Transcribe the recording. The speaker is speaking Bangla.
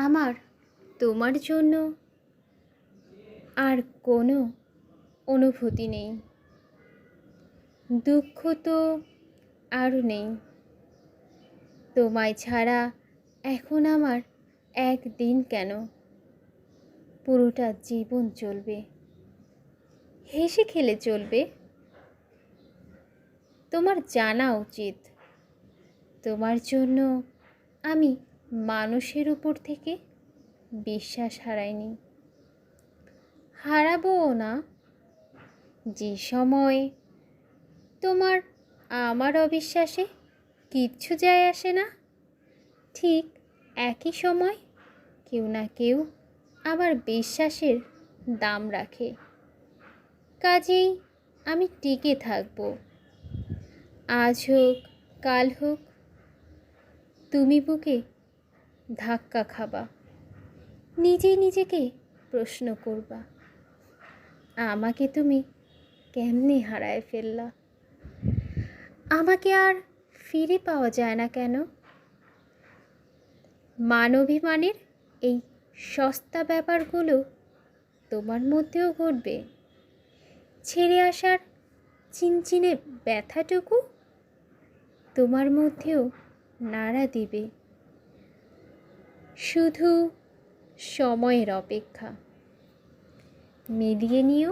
আমার তোমার জন্য আর কোনো অনুভূতি নেই, দুঃখ তো আরও নেই। তোমায় ছাড়া এখন আমার একদিন কেন, পুরোটা জীবন চলবে, হেসে খেলে চলবে। তোমার জানা উচিত, তোমার জন্য আমি মানুষের উপর থেকে বিশ্বাস হারাইনি, হারাবোও না। যে সময় তোমার আমার অবিশ্বাসে কিচ্ছু যায় আসে না, ঠিক একই সময় কেউ না কেউ আবার বিশ্বাসের দাম রাখে। কাজেই আমি টিকে থাকব, আজ হোক কাল হোক। তুমি বুকে ধাক্কা খাবা, নিজেই নিজেকে প্রশ্ন করবা, আমাকে তুমি কেমনে হারায় ফেললা। আমাকে আর ফিরে পাওয়া যায় না কেন? মানবিমানের এই সস্তা ব্যাপারগুলো তোমার মধ্যেও ঘটবে, ছেড়ে আসার চিনচিনে ব্যথাটুকু তোমার মধ্যেও নাড়া দিবে। শুধু সময়ের অপেক্ষা, মিলিয়ে নিও।